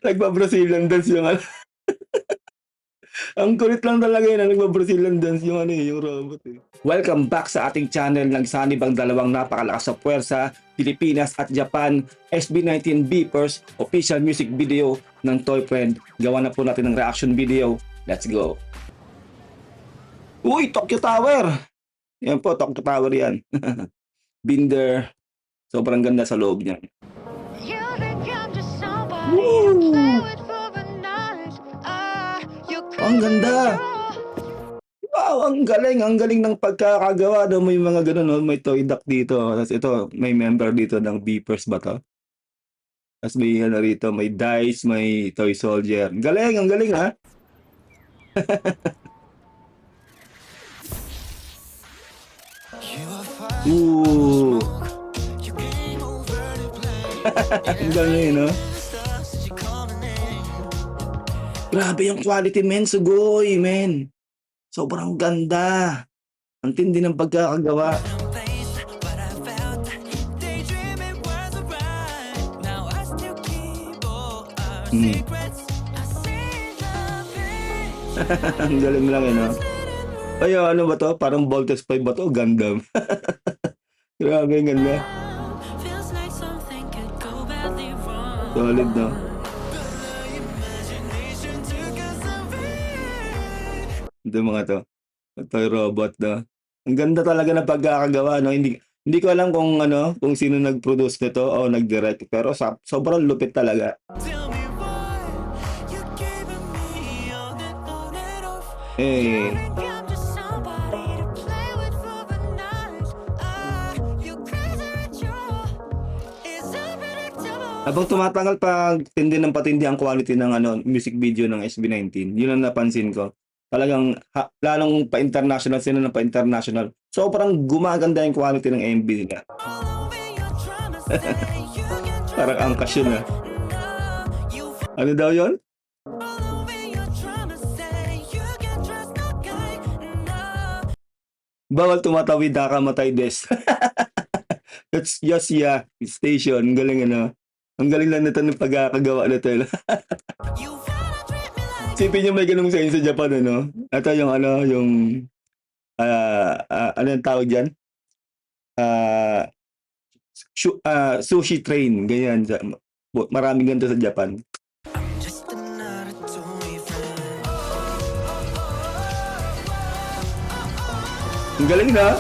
Nagba-Brazilian dance yung ano, ang kulit lang talaga yun, nagba-Brazilian dance yung ano, yung robot, eh. Welcome back sa ating channel. Nagsanib ang dalawang napakalakas na puwersa, Pilipinas at Japan. SB19 Beepers, official music video ng Toy Friend. Gawa na po natin ng reaction video. Let's go. Uy, Tokyo Tower! Yan po, Tokyo Tower yan. Binder. Sobrang ganda sa loob niya. Woo! Ang ganda! Wow, ang galing ng pagkakagawa. No? May mga ganun, no? May toy duck dito. Tapos ito, may member dito ng Beepers ba to? Tapos may ano rito, may dice, may toy soldier. Ang galing ha? Ooh. Ang galing, no? Grabe yung quality, men. Sugoy, men. Sobrang ganda. Ang tindi ng pagkakagawa. Ang galing lang, no? Ay, ano ba to? Parang Voltes 5 ba to? Gundam. Grabe, ang ganda. Solid, no? Ito mga to. Toy robot, no? Ang ganda talaga ng pagkakagawa, no? Hindi ko alam kung ano, kung sino nag-produce nito o nag-direct, pero sobrang lupit talaga. Eh. Habang tumatagal pa tindi ng patindi ang quality ng ano, music video ng SB19, yun ang napansin ko. Talagang lalong pa-international sila ng pa-international. Sobrang gumaganda yung quality ng MV nila. Parang angkas yun, ha? Ano daw yun? Bawal tumatawid, matay des. That's just station. Galing, ano? Ang galing lang nito ng pagkakagawa nito. Sipin nyo may ganung sa Japan, ano? Ito yung ano, yung ano yung tawag dyan? Sushi train, ganyan. Maraming ganito sa Japan. Ang galing na.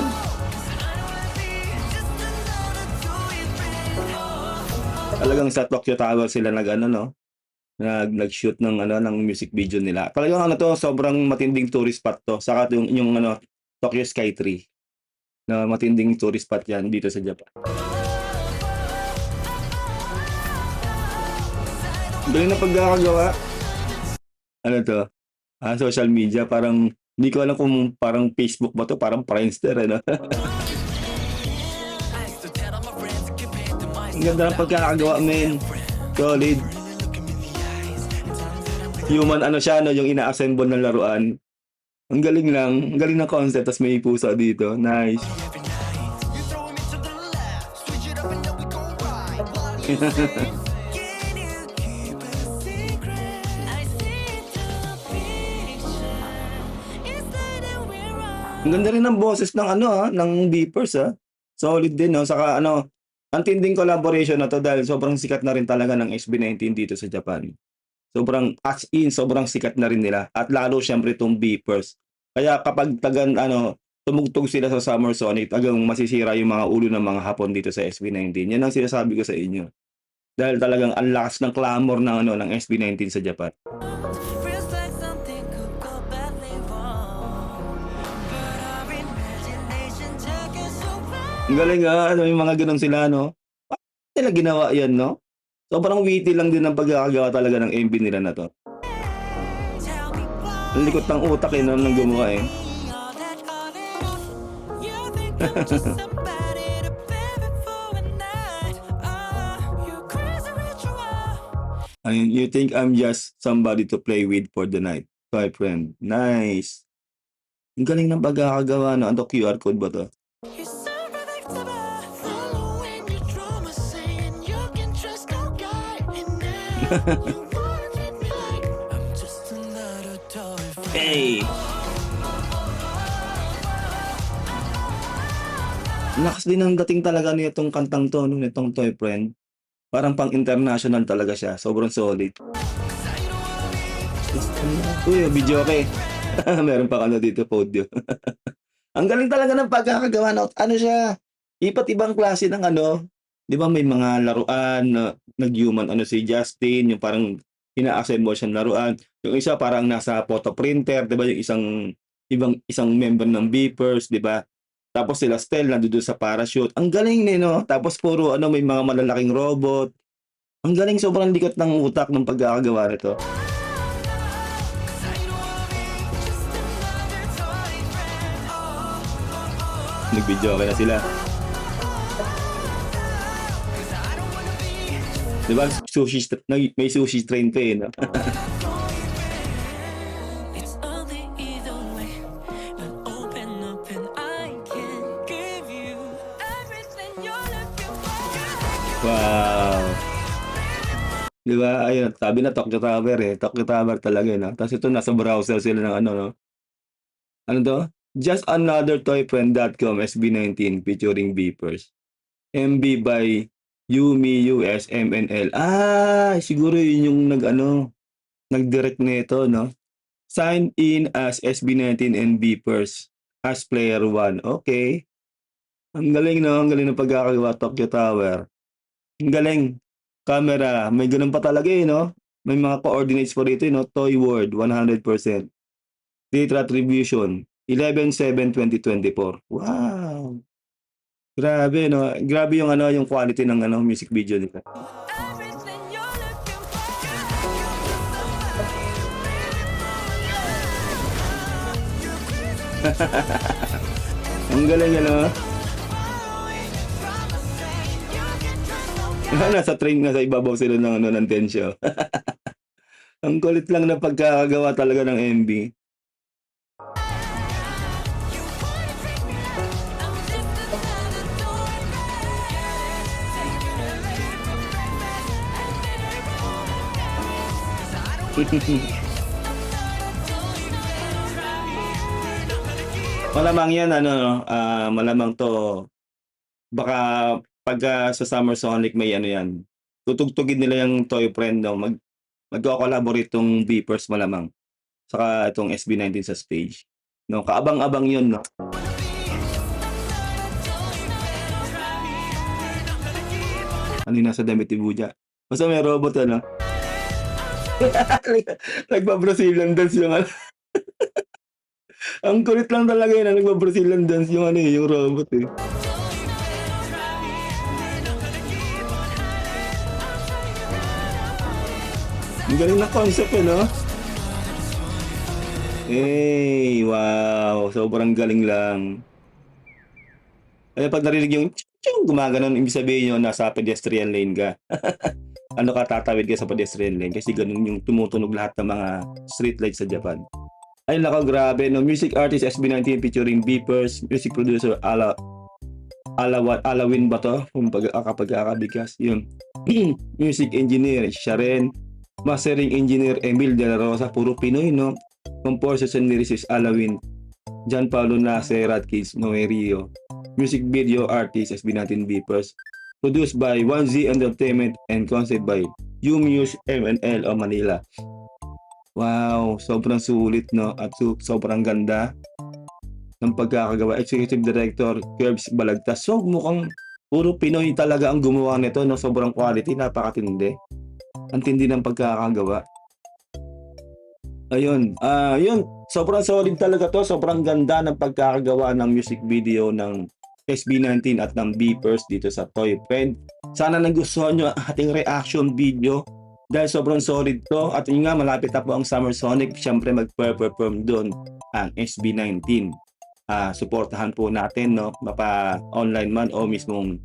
Talagang sa Tokyo Tower sila nag-ano, no? Nag-shoot ng ano, ng music video nila. Talagang ano to, sobrang matinding tourist spot to. Saka yung ano, Tokyo Skytree. Na matinding tourist spot yan dito sa Japan. Galing na pagkakagawa. Ano to? Social media, parang hindi ko alam kung parang Facebook ba to, parang Friendster, ano? Ang ganda ng pagkakagawa, men. Solid. Human ano siya, no? Yung ina-assemble ng laruan. Ang galing lang. Ang galing ng concept. Tapos may pusa dito. Nice. Ang ganda rin ng boses ng ano, ng Beepers, ha? Solid din, no? Saka ano, ang tinding collaboration na to dahil sobrang sikat na rin talaga ng SB19 dito sa Japan. Sobrang as in, sobrang sikat na rin nila. At lalo syempre itong Beepers. Kaya kapag tumugtog sila sa Summer Sonic, tagang masisira yung mga ulo ng mga Hapon dito sa SB19. Yan ang sinasabi ko sa inyo. Dahil talagang ang lakas ng clamor ng ano ng SB19 sa Japan. Ang galing, ano yung mga ganun sila, no? Paano nila ginawa yan, no? Sobrang witty lang din ang pagkakagawa talaga ng MV nila na to. Ang likot ng utak, no, nang gumawa, eh. You think I'm just somebody to play with for the night? My friend. Nice. Ang galing ng pagkakagawa, no? Ano, QR code ba to? Hey! Lakas din ng dating talaga nitong kantang 'to 'no, nitong Toy Friend. Parang pang-international talaga siya, sobrang solid. Uy, videoke. Meron pang ano dito, Podio. Ang galing talaga ng pagkakagawa 'no, ano siya, iba't ibang klase ng ano, 'di ba may mga laruan na nag-human ano si Justin, yung parang ina-assemble siyang laruan. Yung isa parang nasa photo printer, 'di ba yung isang member ng Beepers, 'di ba? Tapos sila Stel nando'n sa parachute. Ang galing eh 'no, tapos puro ano may mga malalaking robot. Ang galing, sobrang likot ng utak ng pagkakagawa nito. Nag-videoke na sila. 'Di ba may sushi train pa eh 'no? It's only either way. Now open up and I can give you everything you're looking for. Wow! 'Di ba, ayun sabi na Tokyo Tower eh, Tokyo Tower talaga eh 'no? Tapos ito nasa browser sila ng ano 'no, ano 'to? Just Another Toyfriend.com SB19 featuring Beepers. MB by Yumi US MNL. Siguro yun yung nag-ano, nag-direct nito 'no? Sign in as SB19 and Beepers as player 1. Okay. Ang galing 'no, ang galing ng pagkakagawa, Tokyo Tower. Ang galing. Camera, may gano'n pa talaga eh 'no? May mga coordinates pa rito eh 'no, Toy World 100%. Date attribution 11/7/2024. Wow! Grabe 'no, grabe yung ano, yung quality ng ano, music video nila. Everything you're looking Ang galing ano? Nasa train, nasa ibabaw sila ng ano, ng tensyo. Ang kulit lang ng pagkakagawa talaga ng MB. Malamang yan ano, malamang 'to baka pagka sa Summer Sonic may ano yan, tutugtugin nila yung Toy Friend 'no, magko-collaborate 'tong Beepers malamang, saka itong SB19 sa stage, 'no, kaabang-abang yun 'no. Ano yung nasa damit ni Buja? Basta may robot ano. Nagba-Brazilian dance yung ano. Ang kulit lang talaga yun, nagba-Brazilian dance yung ano eh, yung robot eh. Ang galing ng concept eh, no? Wow! Sobrang galing lang. Kaya pag narinig yung ching gumaganon, ibig sabihin yun nasa pedestrian lane ka. Ano ka, tatawid ka sa pedestrian lane kasi ganun yung tumutunog lahat ng mga street lights sa Japan. Ay nako, grabe no. Music artist SB19 featuring Beepers, music producer Alawin ba to? Kung pagkakabigkas yun. Music engineer siya rin. Mastering engineer Emil De La Rosa, puro Pinoy no. Composers and lyricist Alawin, John Paulo Nace, Radkids, Noe Rio. Music video artist SB19 Beepers. Produced by 1Z Entertainment and concept by Yumuse MNL of Manila. Wow, sobrang sulit no, at sobrang ganda ng pagkakagawa. Executive Director Curbs Balagtas. So mukhang puro Pinoy talaga ang gumawa nito no, sobrang quality, napakatindi. Ang tindi ng pagkakagawa. Ayun, yun, sobrang solid talaga to, sobrang ganda ng pagkakagawa ng music video ng SB19 at ng Beepers dito sa Toy Friend. Sana nagustuhan nyo ang ating reaction video dahil sobrang solid to, at yun nga, malapit na po ang Summer Sonic, syempre mag-perform doon ang SB19. Suportahan po natin no, mapa-online man o mismong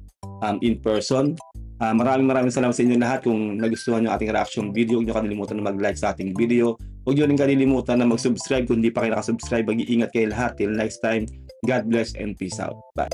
in person. Maraming salamat sa inyo lahat. Kung nagustuhan nyo ating reaction video, huwag nyo kalilimutan na mag-like sa ating video. Huwag nyo rin kalilimutan na mag-subscribe kung hindi pa kayo nakasubscribe. Mag-iingat kayo lahat. Till next time, God bless and peace out. Bye.